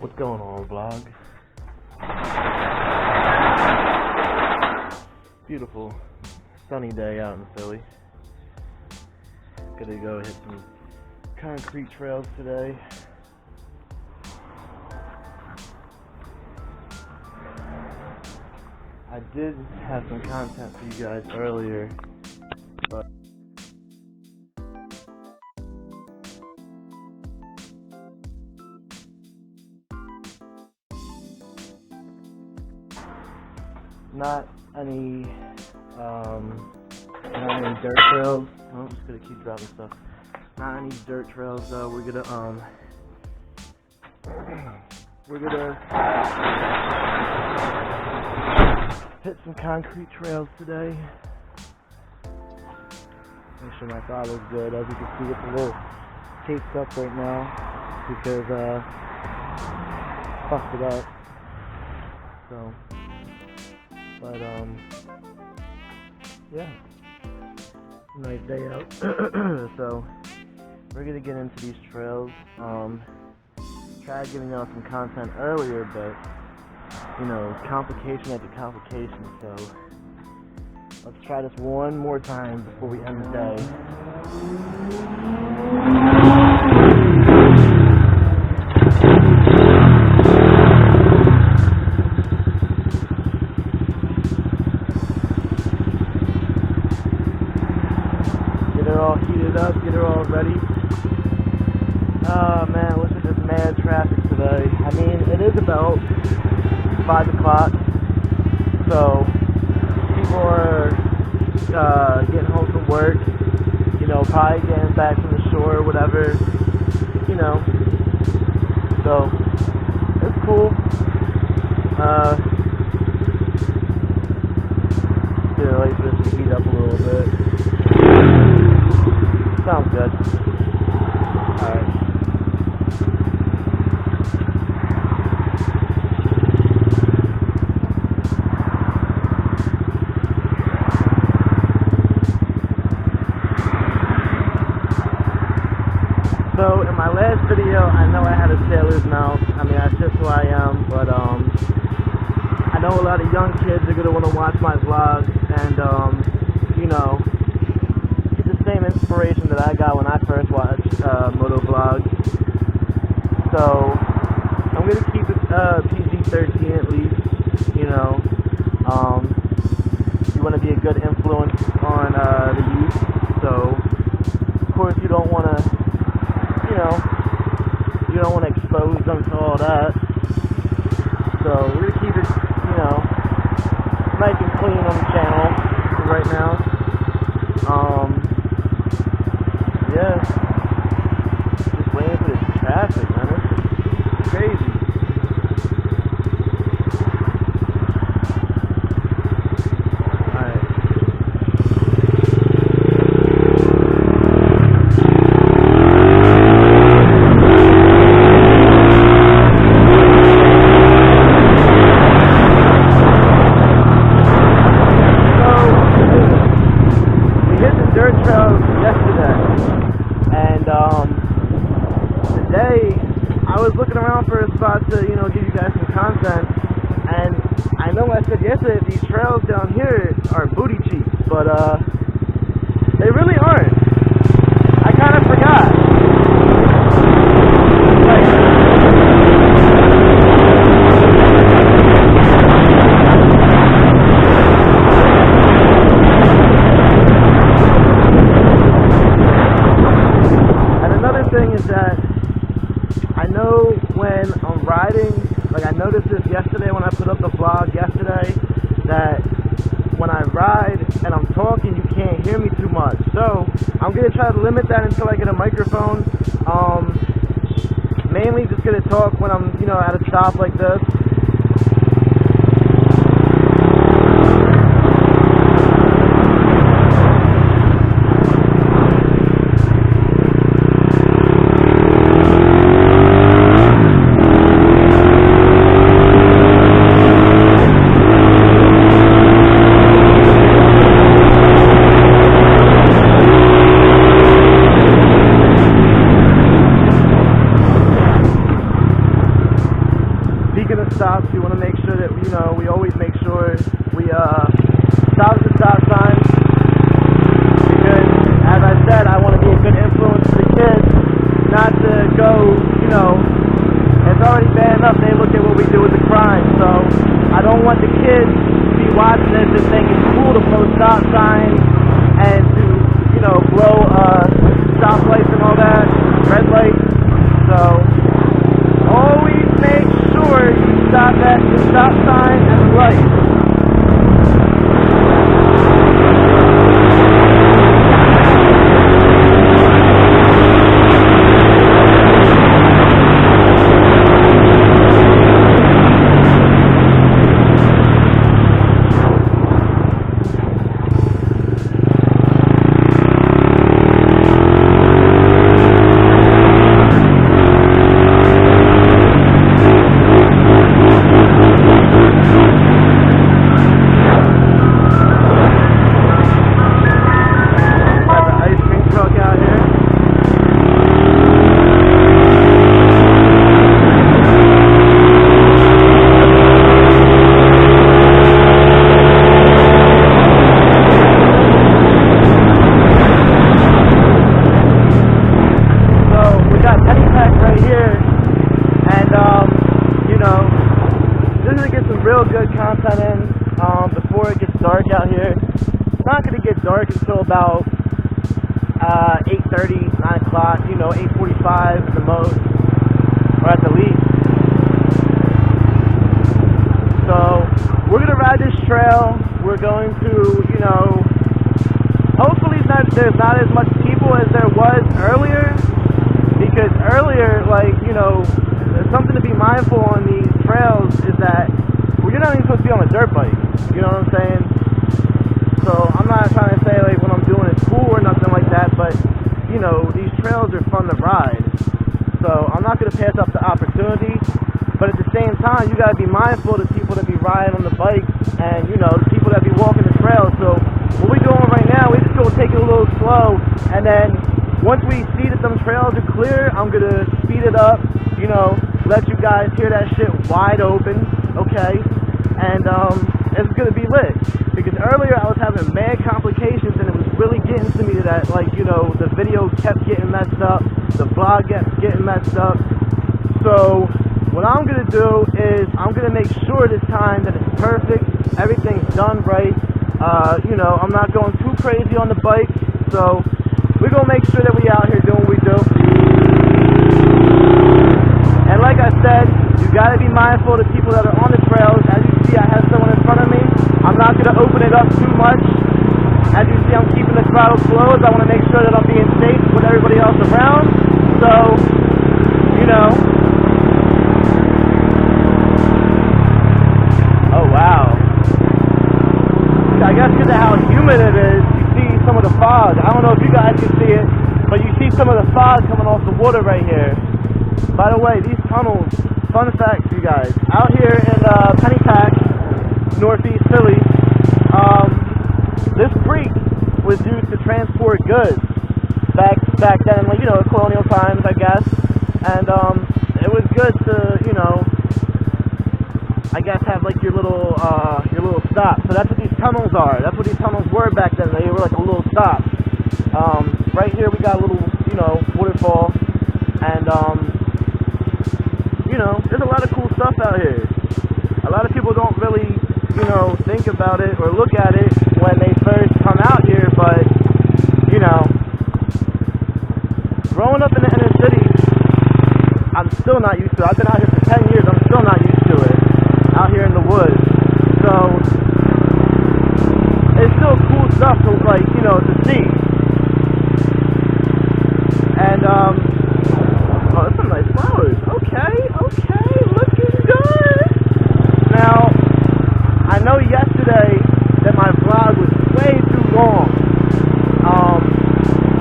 What's going on, vlog? Beautiful sunny day out in Philly. Gonna go hit some concrete trails today. I did have some content for you guys earlier, but not any dirt trails. I'm just gonna keep dropping stuff. Not any dirt trails though. We're gonna hit some concrete trails today. Make sure my throttle's good. As you can see, it's a little taped up right now because fucked it up. So, but yeah, nice day out. So we're gonna get into these trails. Tried giving y'all some content earlier, but you know, complication after complication. So let's try this one more time before we end the day. Get her all heated up, get her all ready. Oh man, look at this mad traffic today. I mean, it is about 5 o'clock, so people are getting home from work, you know, probably getting back from the shore or whatever, you know, so it's cool. Wait for this to heat up a little bit. Sounds good. Alright. So in my last video, I know I had a sailor's mouth. I mean, that's just who I am, but I know a lot of young kids are gonna want to watch my vlogs and you know, get the same inspiration that I got when I first watched moto vlogs. So I'm gonna keep it PG-13 at least. You know, you want to be a good influence on the youth. So of course you don't want to. You know, you don't want to expose them to all that. So we're gonna keep it, you know, nice and clean on the channel for right now. Yeah, just waiting for this traffic, man. It's crazy. Today, I was looking around for a spot to, you know, give you guys some content, and I know I said yesterday these trails down here are booty cheeks, but they really aren't. I kind of forgot. And another thing is that I know when I'm riding, like I noticed this yesterday when I put up the vlog yesterday, that when I ride and I'm talking, you can't hear me too much. So I'm going to try to limit that until I get a microphone. Mainly just going to talk when I'm, you know, at a stop like this. what we do with the crime. So I don't want the kids to be watching this and think it's cool to post stop signs and to, you know, blow stoplights and all that, red lights. So always make sure you stop at the stop sign and the light. Content in before it gets dark out here. It's not going to get dark until about 8:30, 9 o'clock, you know, 8:45 at the most, or at the least. So we're going to ride this trail. We're going to, you know, hopefully there's not as much people as there was earlier, because earlier, like, you know, something to be mindful on these trails is that you're not even supposed to be on a dirt bike, you know what I'm saying? So I'm not trying to say like what I'm doing is cool or nothing like that, but you know, these trails are fun to ride. So I'm not going to pass up the opportunity, but at the same time, you got to be mindful of the people that be riding on the bikes and, you know, the people that be walking the trails. So what we're doing right now, we just going to take it a little slow, and then once we see that them trails are clear, I'm going to speed it up, you know, let you guys hear that shit wide open, okay? And it's going to be lit, because earlier I was having mad complications and it was really getting to me that, like, you know, the video kept getting messed up, the vlog kept getting messed up. So what I'm going to do is I'm going to make sure this time that it's perfect, everything's done right. You know, I'm not going too crazy on the bike, so we're going to make sure that we out here doing what we do. And like I said, you got to be mindful of the people that are on the trails. As you see, I have someone in front of me. I'm not going to open it up too much. As you see, I'm keeping the throttle closed. I want to make sure that I'm being safe with everybody else around. So, you know. Oh, wow. I guess because of how humid it is, you see some of the fog. I don't know if you guys can see it, but you see some of the fog coming off the water right here. By the way, these tunnels, fun fact for you guys, out here in Pennypack, northeast Philly, this creek was used to transport goods back then, like, you know, colonial times, I guess, and it was good to, you know, I guess have like your little stop. So that's what these tunnels are. That's what these tunnels were back then. They were like a little stop. Right here we got a little, you know, waterfall, and you know, there's a lot of cool stuff out here. A lot of people don't really, you know, think about it or look at it when they first come out here, but, you know, growing up in the inner city, I'm still not used to it. I've been out here for 10 years, I'm still not used to it, out here in the woods. So, it's still cool stuff to, like, you know, to see. And, oh, that's some nice flowers. Okay, looking good. Now, I know yesterday that my vlog was way too long.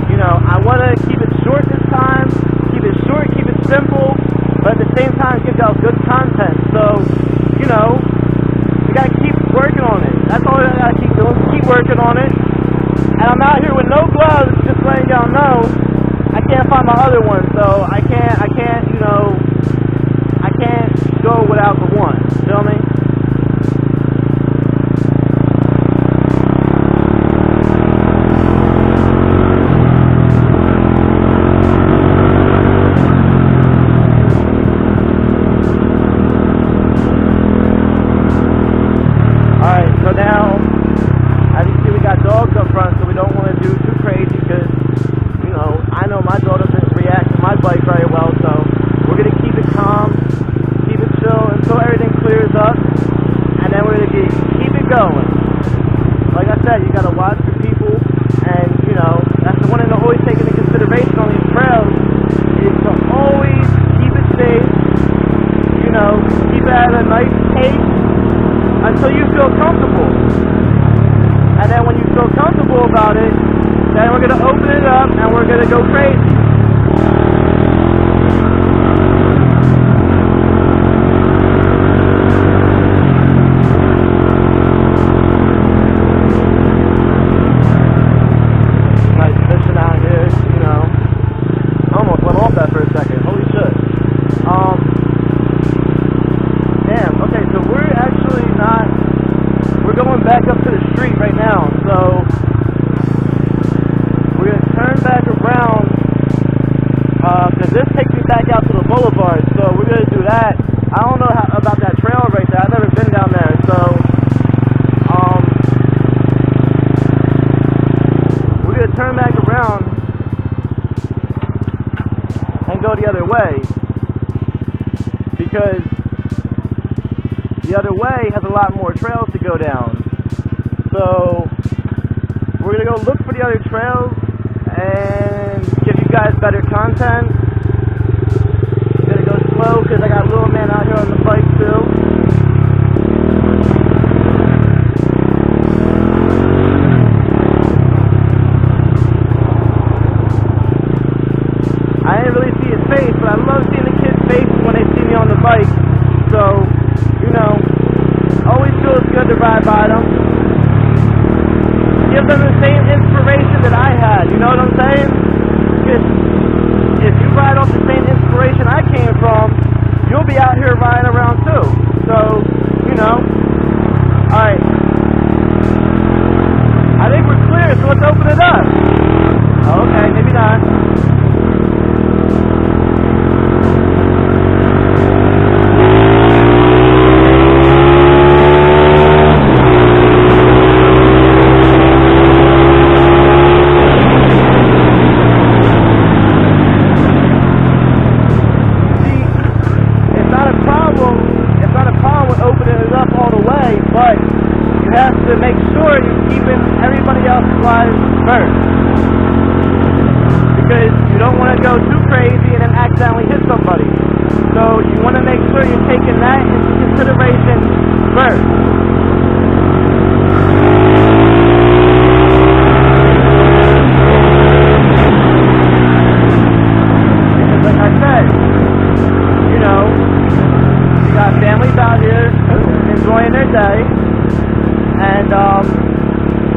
You know, I want to keep it short this time, keep it short, keep it simple, but at the same time give y'all good content. So, you know, we got to keep working on it. That's all I got to keep doing, keep working on it. And I'm out here with no gloves, just letting y'all know I can't find my other feel comfortable. And then when you feel comfortable about it, then we're going to open it up and we're going to go crazy. Nice fishing out here, you know. I almost went off that for a second. Holy shit. Damn, okay, so we're actually not, we're going back up to the street right now, so we're going to turn back around, because this takes me back out to the boulevard, so we're going to do that. I don't know about that trail right there. I've never been down there, so we're going to turn back around and go the other way, because the other way has a lot more trails to go down. So we're going to go look for the other trails and give you guys better content. I'm going to go slow because I got little man out here on the bike too. I didn't really see his face, but I love seeing the kids' faces when they see me on the bike. So, you know, always feels good to ride by them. Give them the same inspiration that I had, you know what I'm saying? If you ride off the same inspiration I came from, you'll be out here riding around too. So, you know, alright. I think we're clear, so let's open it up. Okay, maybe not. But you have to make sure you're keeping everybody else's lives first, because you don't want to go too crazy and then accidentally hit somebody. So you want to make sure you're taking that into consideration first. Because like I said, you know, you got families out here enjoying their day, and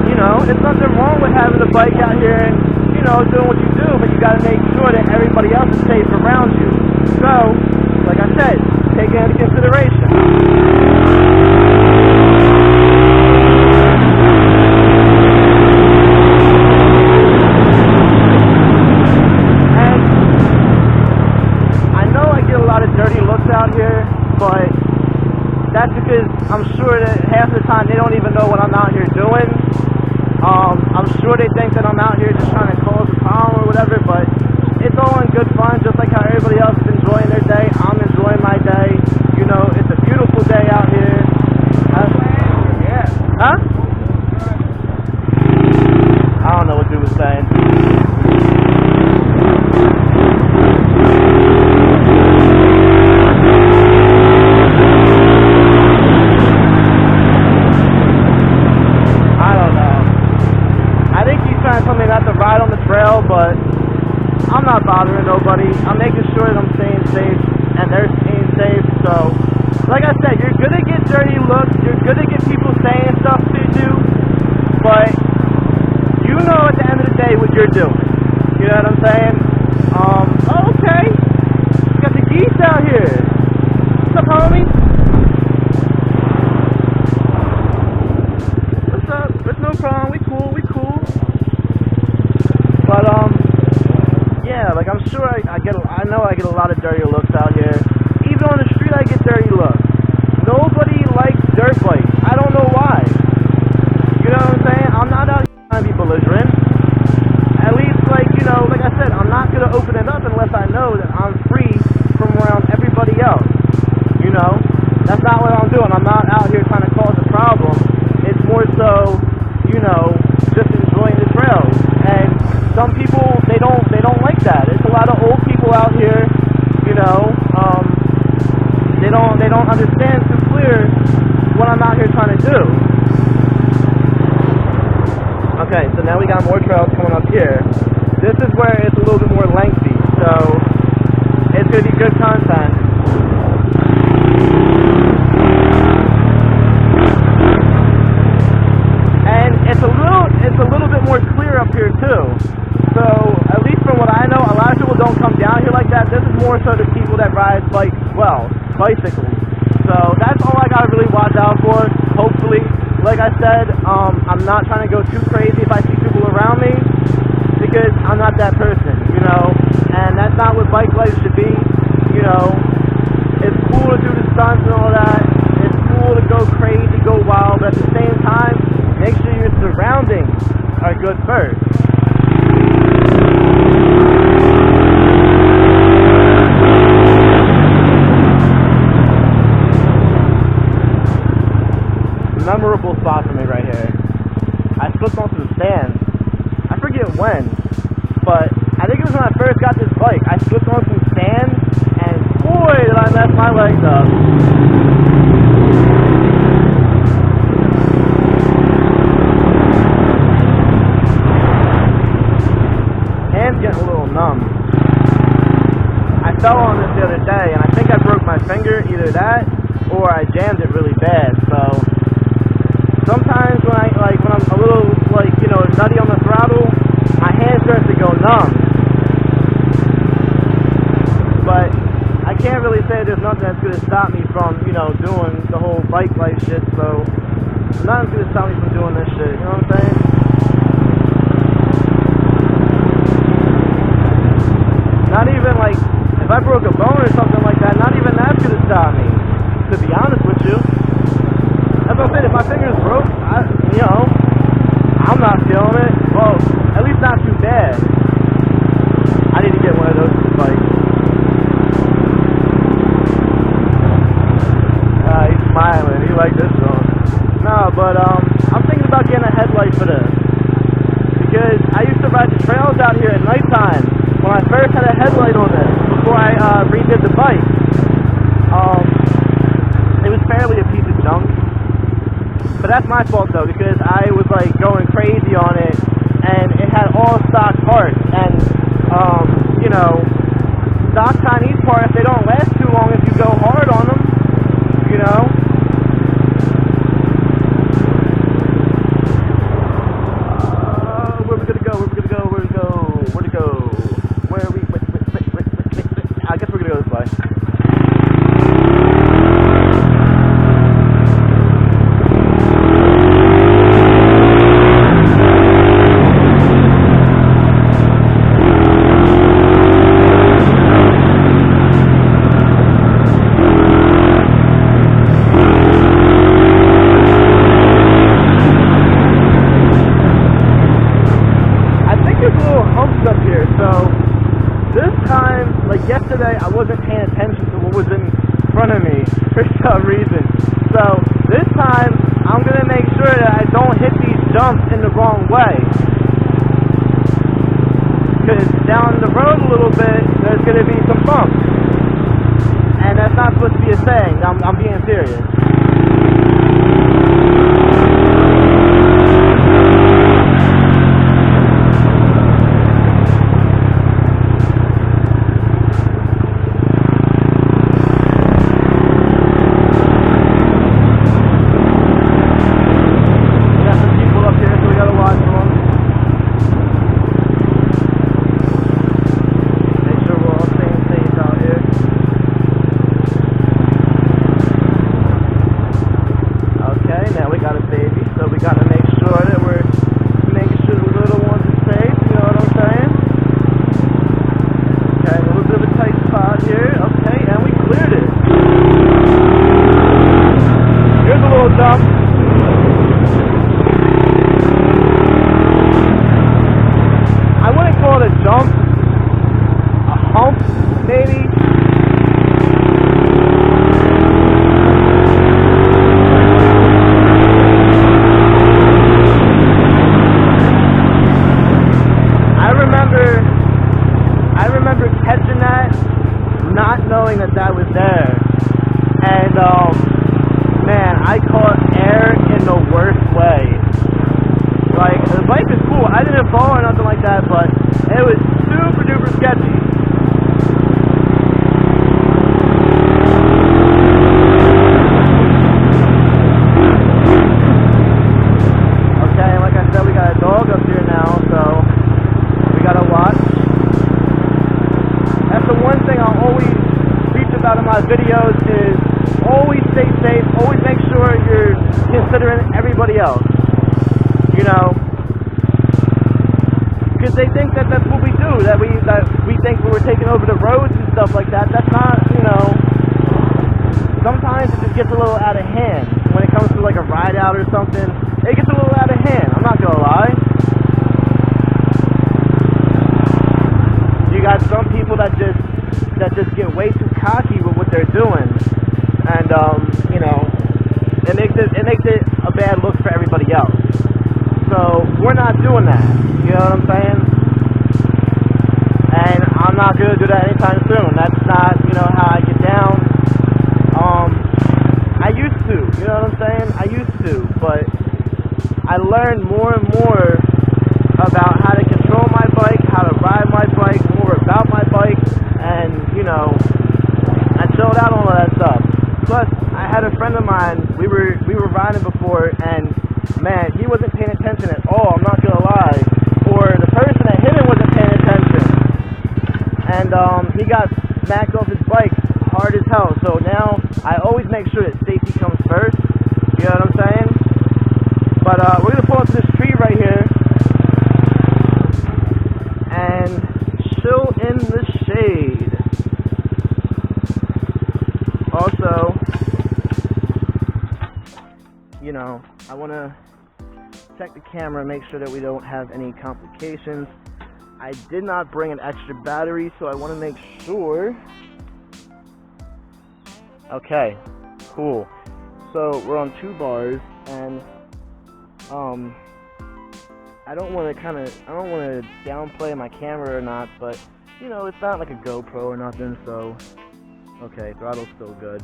you know, there's nothing wrong with having a bike out here and, you know, doing what you do, but you got to make sure that everybody else is safe around you. So, like I said, take it into consideration. And I know I get a lot of dirty looks out here, but that's because I'm sure that half the time they don't even know what I'm out here doing. I'm sure they think that I'm out here just trying to cause a problem or whatever, but it's all in good fun, just like how everybody else is enjoying their day. I'm enjoying my day. You know, it's a beautiful day out here. Yeah. Huh? I don't know what dude was saying. Something not to ride on the trail, but I'm not bothering nobody. I'm making sure that I'm staying safe and they're staying safe. So, like I said, you're gonna get dirty looks, you're gonna get people saying stuff to you, but you know at the end of the day what you're doing. You know what I'm saying? Oh, okay. Got the geese out here. What's up, homie? What's up? There's no problem. We cool. But yeah, like I'm sure I know I get a lot of dirty looks out here. Even on the street I get dirty looks. Nobody likes dirt bikes. I don't know why. You know what I'm saying? I'm not out here trying to be belligerent. At least, like, you know, like I said, I'm not gonna open it up unless I know that I'm free from around everybody else. You know? That's not what I'm doing. I'm not out here trying to cause a problem. It's more so, you know, just enjoying the trails. And some people, they don't like that. There's a lot of old people out here, you know, they don't So, at least from what I know, a lot of people don't come down here like that. This is more so the people that ride bikes, well, bicycles. So, that's all I gotta really watch out for, hopefully. Like I said, I'm not trying to go too crazy if I see people around me, because I'm not that person, you know, and that's not what bike life should be, you know. It's cool to do the stunts and all that, it's cool to go crazy, go wild, but at the same time, make sure your surroundings are good first. Memorable spot for me right here. I slipped on some sand. I forget when, but I think it was when I first got this bike. I slipped on some sand, and boy, did I mess my legs up. Hands getting a little numb. I fell on this the other day, and I think I broke my finger, either that, or I jammed it really bad, so sometimes when I'm a little, nutty on the throttle, my hand starts to go numb. But I can't really say there's nothing that's going to stop me from, doing the whole bike life shit, so nothing's going to stop me from doing this shit, you know what I'm saying? Not even, if I broke a bone or something like that, not even that's going to stop me, to be honest with you. That's what I'm saying, if my finger's broke, I'm not feeling it. Well, at least not too bad. I need to get one of those bikes. He's smiling, he likes this one. No, but I'm thinking about getting a headlight for this. Because I used to ride the trails out here at nighttime when I first had a headlight on this, before I redid the bike. It was fairly a piece of junk. But that's my fault though, because I was going crazy on it, and it had all stock parts, and stock Chinese parts, they don't last too long if you go hard on them, where we gonna go? I guess we're gonna go this way. Up here, so this time, yesterday, I wasn't paying attention to what was in front of me for some reason. So this time, I'm gonna make sure that I don't hit these jumps in the wrong way. Because down the road a little bit, there's gonna be some bumps, and that's not supposed to be a thing. I'm being serious. I wouldn't call it a jump, a hump, maybe. I remember catching that, not knowing that was there, and man, I caught air in the worst way. The bike is cool. I didn't fall or nothing like that, but it was super duper sketchy. Okay, and like I said, we got a dog up here now, so we gotta watch. my videos is always stay safe, always make sure you're considering everybody else, you know, because they think that that's what we do, that we think we're taking over the roads and stuff like that. That's not, you know, sometimes it just gets a little out of hand when it comes to like a ride out or something. It gets a little out of hand, I'm not gonna lie. You got some people that just get way too cocky with what they're doing, and you know, it makes it a bad look for everybody else. So we're not doing that, you know what I'm saying? And I'm not gonna do that anytime soon. That's not, you know, how I get down. I used to, you know what I'm saying? I used to, but I learned more and more about how to control my bike, how to ride my bike, more about my bike, and, you know, I chilled out on all that stuff. Plus, I had a friend of mine, we were riding before, and man, he wasn't paying attention at all, I'm not gonna lie. Or the person that hit him wasn't paying attention. And he got smacked off his bike hard as hell. So now I always make sure that safety comes first. You know what I'm saying? But we're gonna pull up to this tree right here and chill in the shade. Also, you know, I want to check the camera, make sure that we don't have any complications. I did not bring an extra battery, so I want to make sure. Okay, cool. So we're on 2 bars, and I don't want to downplay my camera or not, but you know, it's not like a GoPro or nothing. So okay, throttle's still good.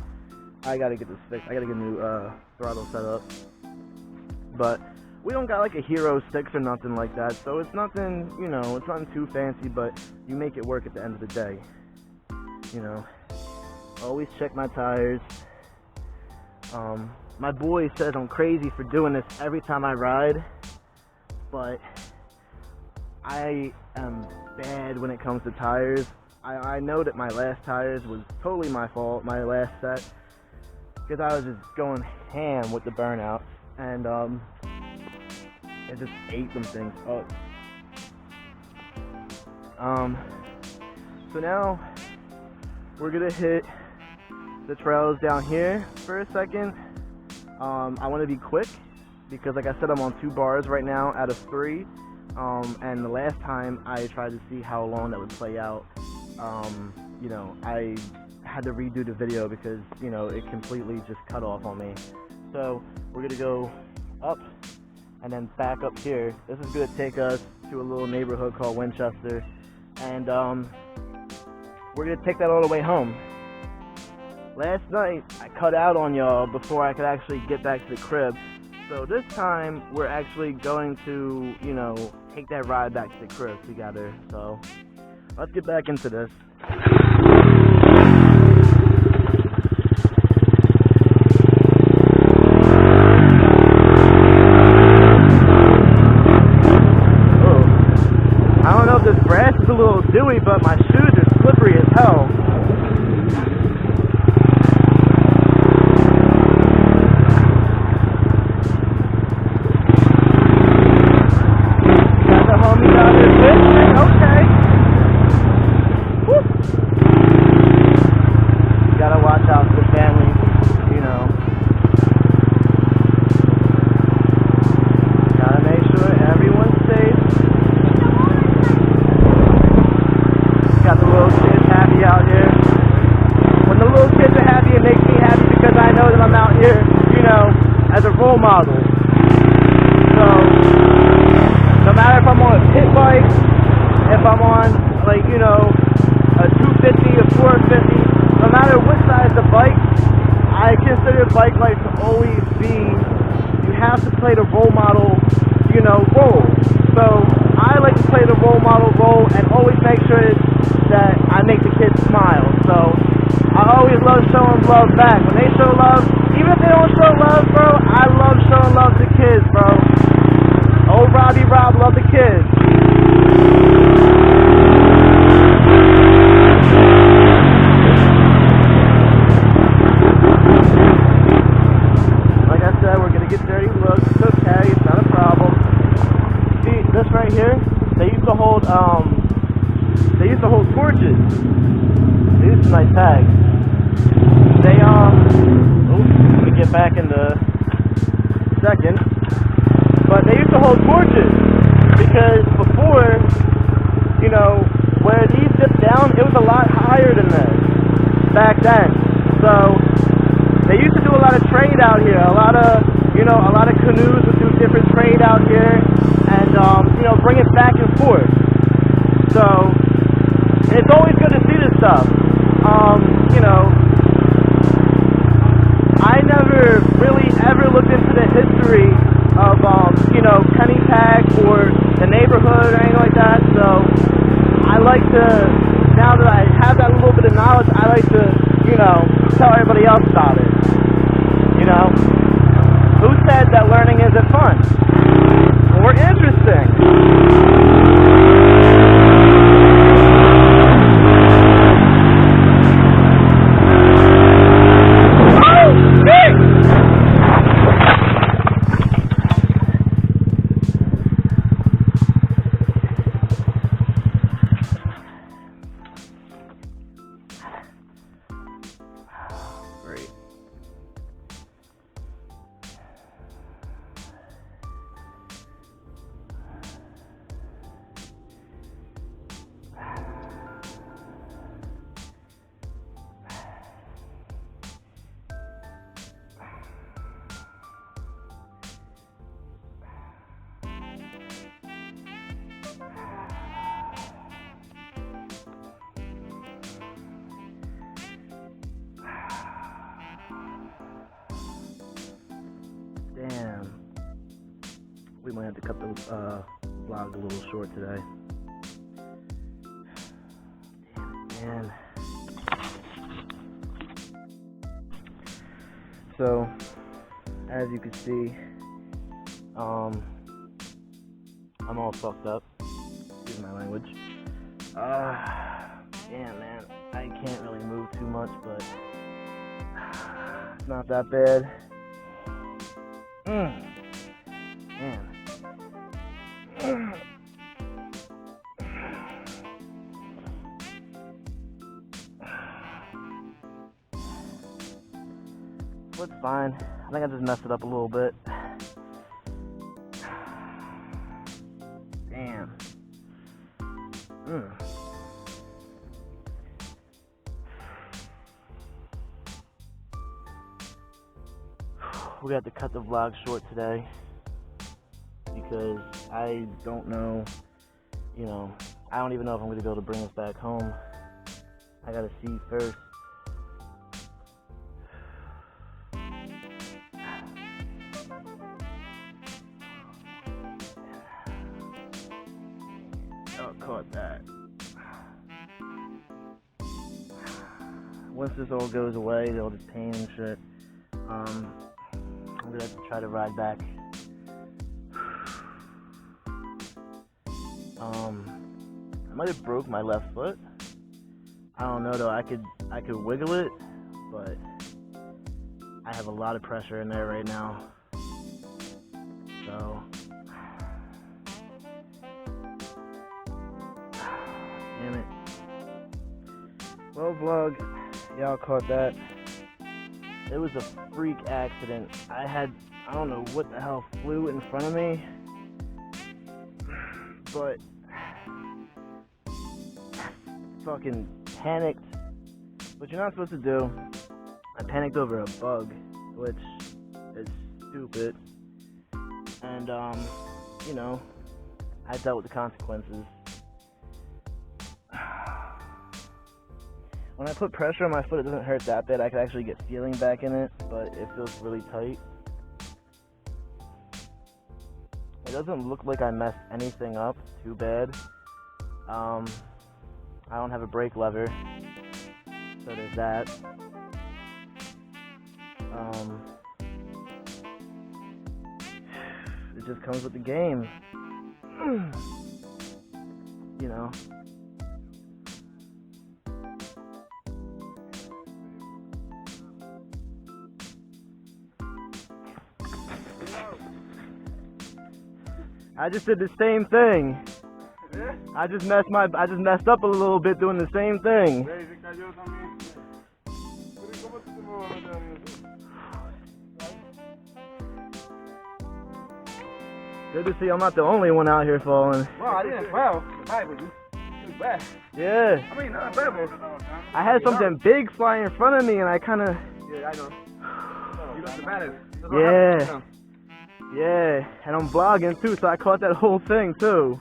I gotta get this fixed. I gotta get a new throttle set up, but we don't got like a Hero 6 or nothing like that, so it's nothing, you know, it's nothing too fancy, but you make it work at the end of the day. You know, always check my tires. My boy says I'm crazy for doing this every time I ride, but I am bad when it comes to tires. I know that my last tires was totally my fault, my last set, because I was just going ham with the burnouts, and it just ate them things up. So now we're gonna hit the trails down here for a second. I want to be quick because, like I said, I'm on 2 bars right now out of 3. And the last time I tried to see how long that would play out, you know, I had to redo the video because, you know, it completely just cut off on me. So we're gonna go up and then back up here. This is gonna take us to a little neighborhood called Winchester, and we're gonna take that all the way home. Last night I cut out on y'all before I could actually get back to the crib, so this time we're actually going to, you know, take that ride back to the crib together. So let's get back into this. I don't know if this grass is a little dewy, but my shoes are slippery as hell. Got the homies out here fishing, okay. Woo. Gotta watch out for the family, you know. Gotta make sure everyone's safe. Got the little kids happy out here. When the little kids are happy, it makes me happy because I know that I'm out here, you know, as a role model. So, no matter if I'm on a pit bike, if I'm on, like, you know, a 250, a 450, no matter what size the bike, I consider bike life to always be, you have to play the role model, you know, role. So, I like to play the role model role and always make sure that I make the kids smile. So I always love showing love back. When they show love, even if they don't show love, bro, I love showing love to kids, bro. Old Robbie Rob love the kids. torches. These are nice tags. They let me get back in the second. But they used to hold torches because before, you know, where these dip down, it was a lot higher than this back then. So they used to do a lot of trade out here. A lot of canoes would do different trade out here, and you know, bring it back and forth. So it's always good to see this stuff. You know, I never really ever looked into the history of you know, penny tag or the neighborhood or anything like that. So I like to, now that I have that little bit of knowledge, I like to, you know, tell everybody else about it. You know, who said that learning isn't fun or interesting? Great. Damn. We might have to cut the vlog a little short today. Damn it, man. So, as you can see, I'm all fucked up. Excuse my language. Damn, man. I can't really move too much, but it's not that bad. Man. Well, it's fine. I think I just messed it up a little bit. Damn. We have to cut the vlog short today because I don't know, you know, I don't even know if I'm going to be able to bring this back home. I gotta see first. Oh, caught that. Once this all goes away, all this pain and shit, I'm gonna have to try to ride back. I might have broke my left foot. I don't know though. I could wiggle it, but I have a lot of pressure in there right now. So, damn it. Well, vlog, y'all caught that. It was a freak accident. I don't know what the hell flew in front of me, but fucking panicked, which you're not supposed to do. I panicked over a bug, which is stupid, and you know, I dealt with the consequences. When I put pressure on my foot, it doesn't hurt that bad. I can actually get feeling back in it, but it feels really tight. It doesn't look like I messed anything up too bad. I don't have a brake lever, so there's that. It just comes with the game. You know. I just did the same thing. I just messed up a little bit doing the same thing. Good to see I'm not the only one out here falling. Well, I didn't fall. It was bad. Yeah. I mean, not bad, but I had something big fly in front of me and I kind of... Yeah, I know. You got the baddest. Yeah. Yeah, and I'm vlogging too, so I caught that whole thing too.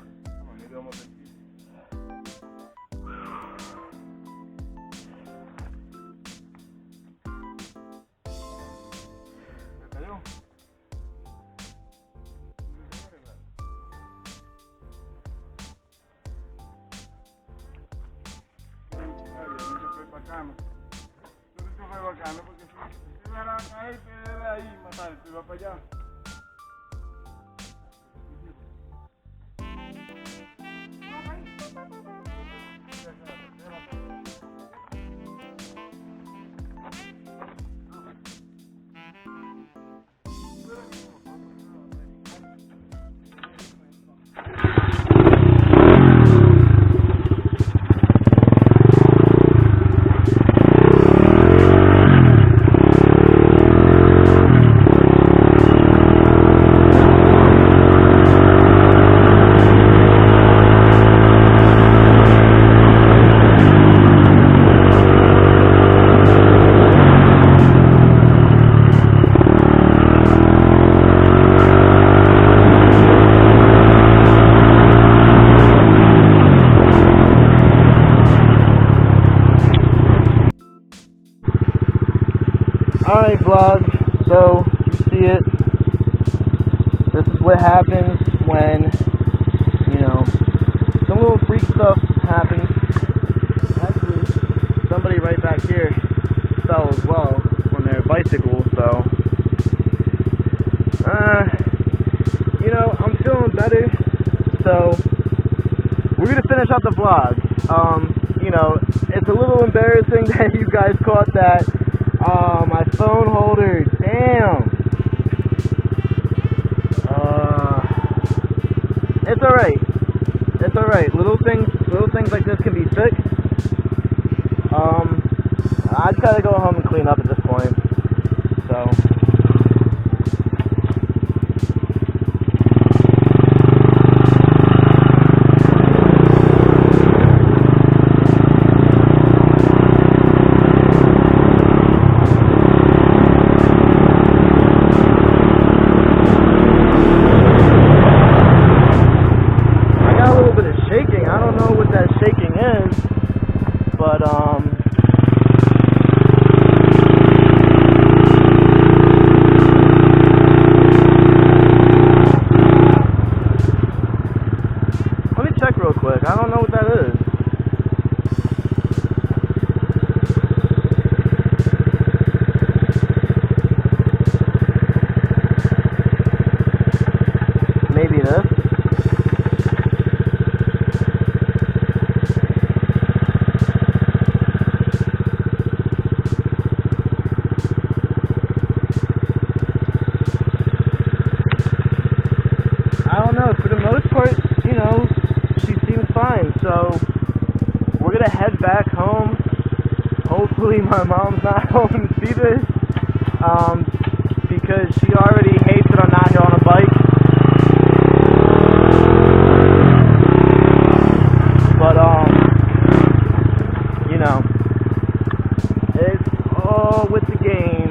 Alright vlog, so you see it. This is what happens when, you know, some little freak stuff happens. Actually, somebody right back here fell as well on their bicycle, so you know, I'm feeling better, so we're gonna finish out the vlog. You know, it's a little embarrassing that you guys caught that. My phone holder, damn. It's alright. It's alright. Little things like this can be fixed. I just gotta go home and clean up at this point. So. I don't know what that is. Maybe this. I don't know. For the most part, you know, she seems fine, so we're gonna head back home. Hopefully my mom's not home to see this, because she already hates that I'm not here on a bike. But you know, it's all with the game.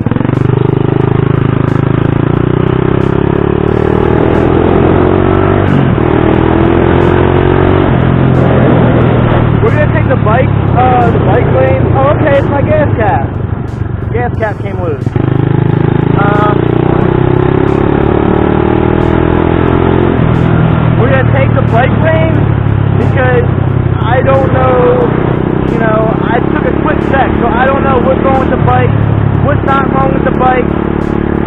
The bike lane. Oh, okay, it's my gas cap. Gas cap came loose. We're gonna take the bike lane because I don't know, you know, I took a quick check, so I don't know what's wrong with the bike, what's not wrong with the bike.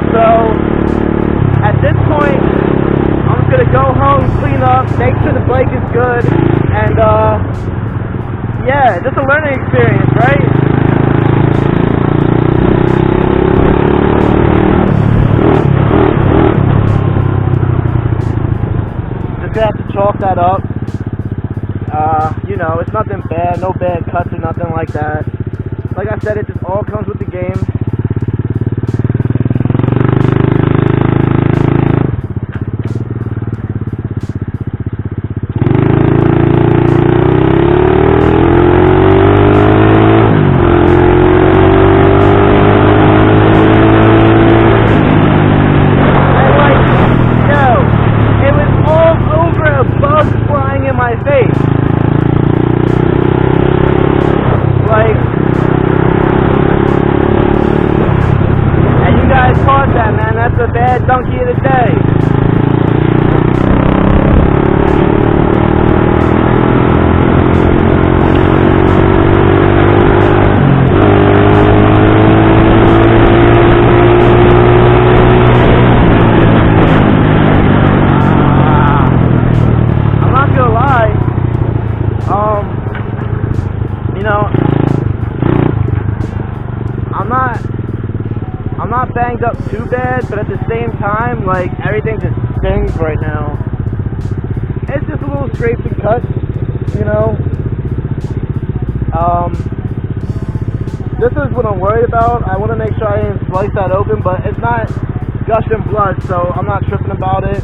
So, at this point, I'm just gonna go home, clean up, make sure the bike is good, and yeah, just a learning experience, right? Just gonna have to chalk that up. You know, it's nothing bad, no bad cuts or nothing like that. Like I said, it just all comes with the game. That's the bad donkey of the day. I'm not gonna lie. You know, I'm not banged up too bad, but at the same time, like, everything just stings right now. It's just a little scrapes and cuts, you know. This is what I'm worried about. I want to make sure I didn't slice that open, but it's not gushing blood, so I'm not tripping about it.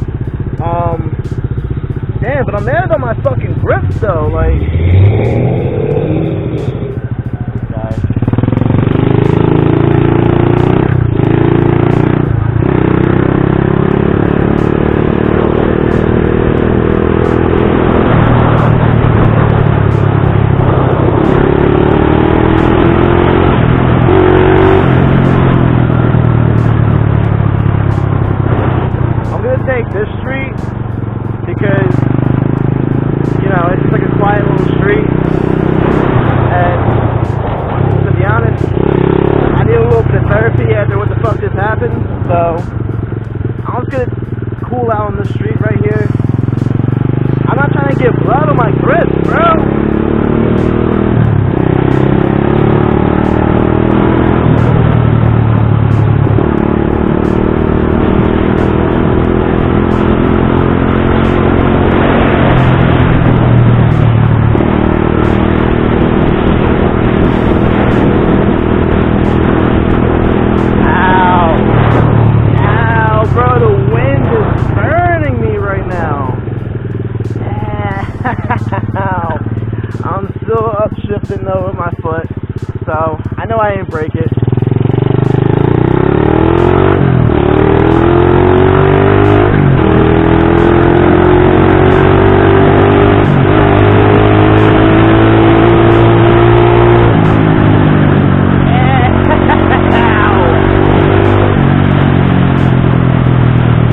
Damn, but I'm mad on my fucking grips, though, like... this street because, you know, it's just like a quiet little street, and to be honest, I need a little bit of therapy after what the fuck just happened, so I'm just gonna cool out on this street right here. I'm not trying to get blood on my grips, bro. I'm still upshifting though with my foot, so I know I didn't break it.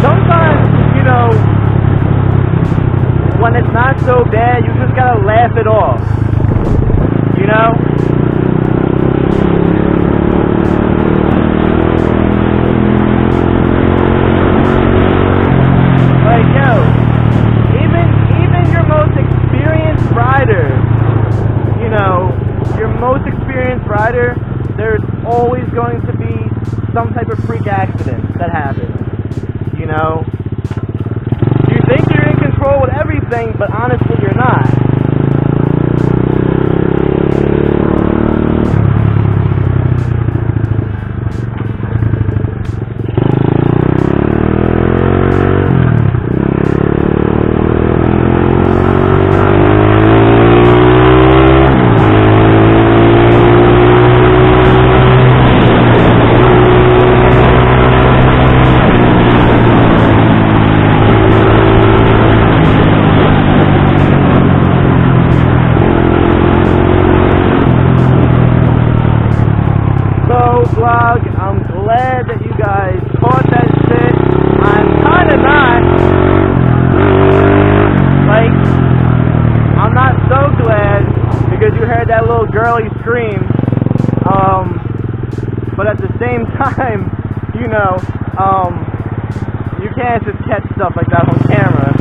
Sometimes, you know, when it's not so bad, you just gotta laugh it off, you know? Like, yo, even your most experienced rider, you know, your most experienced rider, there's always going to be some type of freak accident that happens, you know? You think you're in control with everything, but honestly you're not. Vlog, I'm glad that you guys caught that shit. I'm kinda not. Like, I'm not so glad because you heard that little girly scream. But at the same time, you know, you can't just catch stuff like that on camera.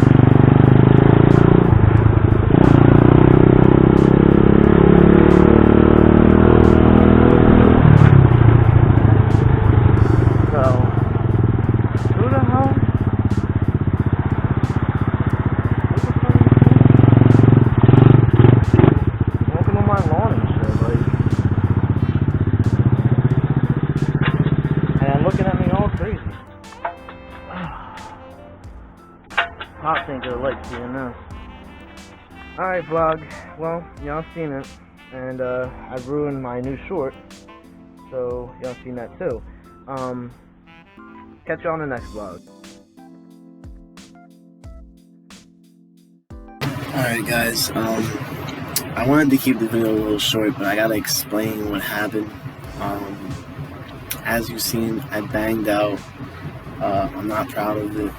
seeing this. Alright, vlog. Well, y'all seen it. And I ruined my new short. So y'all seen that too. Catch y'all on the next vlog. Alright guys, I wanted to keep the video a little short, but I gotta explain what happened. As you've seen, I banged out. I'm not proud of it,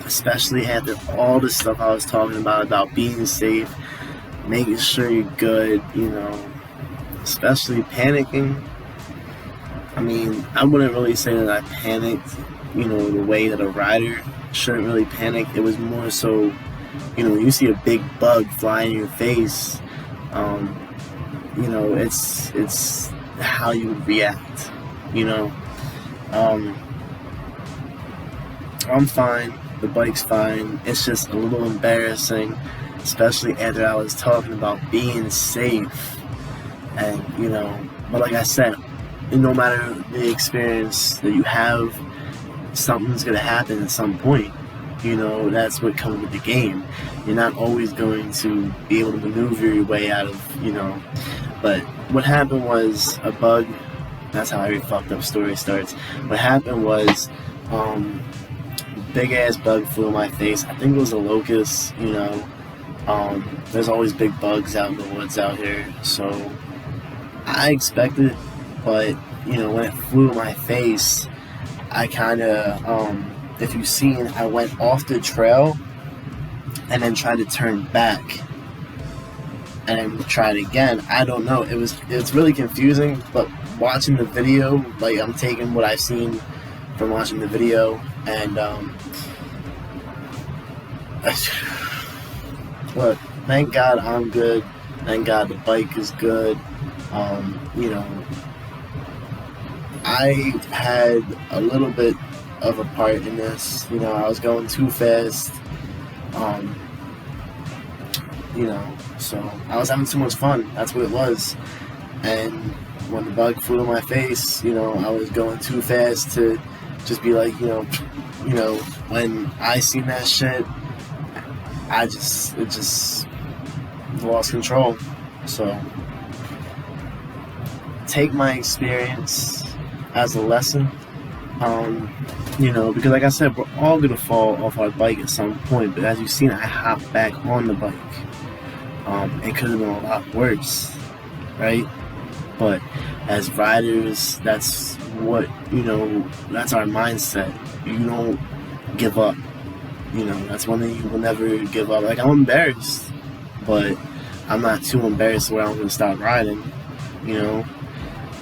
especially after all the stuff I was talking about being safe, making sure you're good, you know, especially panicking. I mean, I wouldn't really say that I panicked, you know, the way that a rider shouldn't really panic. It was more so, you know, when you see a big bug fly in your face, you know, it's how you would react, you know. I'm fine, the bike's fine, it's just a little embarrassing, especially after I was talking about being safe, and, you know, but like I said, no matter the experience that you have, something's gonna happen at some point. You know, that's what comes with the game. You're not always going to be able to maneuver your way out of, you know. But what happened was a bug. That's how every fucked up story starts. What happened was, big ass bug flew in my face. I think it was a locust, you know. There's always big bugs out in the woods out here. So I expected, but, you know, when it flew in my face, I kind of, if you've seen, I went off the trail and then tried to turn back and then tried again. I don't know. It's really confusing, but watching the video, like, I'm taking what I've seen from watching the video, and look, thank God I'm good. Thank God the bike is good. You know, I had a little bit of a part in this. You know, I was going too fast, you know, so I was having too much fun. That's what it was. And when the bug flew in my face, you know, I was going too fast to just be like, you know, when I seen that shit, it just lost control. So take my experience as a lesson. You know, because like I said, we're all gonna fall off our bike at some point, but as you've seen, I hopped back on the bike. It could have been a lot worse, right? But as riders, that's what, you know, that's our mindset. You don't give up. You know, that's one thing you will never give up. Like, I'm embarrassed, but I'm not too embarrassed where I'm gonna stop riding, you know.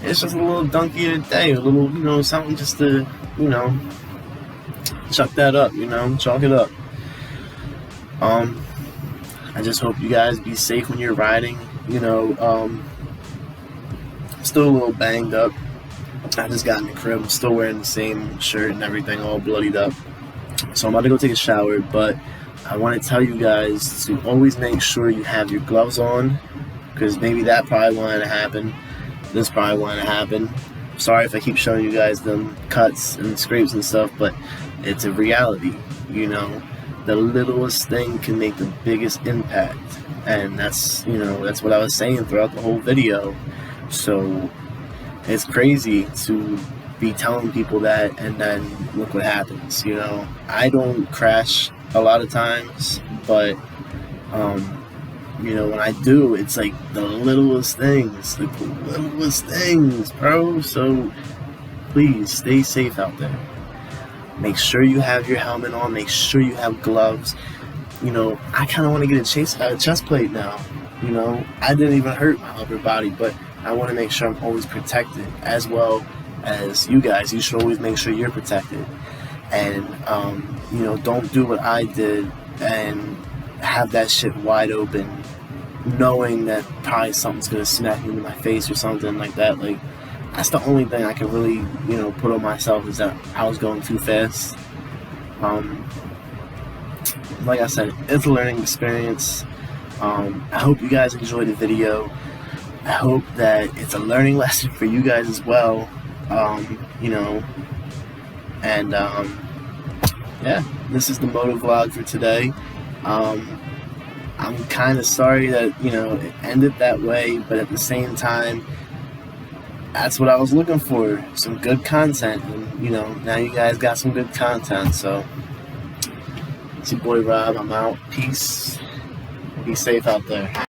It's just a little donkey of the day, a little, you know, something just to, you know, chuck that up, you know, chalk it up. I just hope you guys be safe when you're riding, you know. Still a little banged up. I just got in the crib, I'm still wearing the same shirt and everything, all bloodied up. So I'm about to go take a shower, but I want to tell you guys to always make sure you have your gloves on, because maybe that probably wanted to happen. This probably wanted to happen. Sorry if I keep showing you guys them cuts and scrapes and stuff, but it's a reality, you know. The littlest thing can make the biggest impact, and that's, you know, that's what I was saying throughout the whole video. So it's crazy to be telling people that, and then look what happens, you know. I don't crash a lot of times, but you know, when I do, it's like the littlest things, bro. So please stay safe out there. Make sure you have your helmet on, make sure you have gloves. You know, I kind of want to get a chest plate now. You know, I didn't even hurt my upper body, but I want to make sure I'm always protected, as well as you guys. You should always make sure you're protected. And, you know, don't do what I did and have that shit wide open, knowing that probably something's going to smack me in my face or something like that. Like, that's the only thing I can really, you know, put on myself, is that I was going too fast. Like I said, it's a learning experience. I hope you guys enjoyed the video. I hope that it's a learning lesson for you guys as well. You know, and yeah, this is the moto vlog for today. I'm kind of sorry that, it ended that way, but at the same time, that's what I was looking for, some good content. And, now you guys got some good content. So, it's your boy Rob. I'm out. Peace. Be safe out there.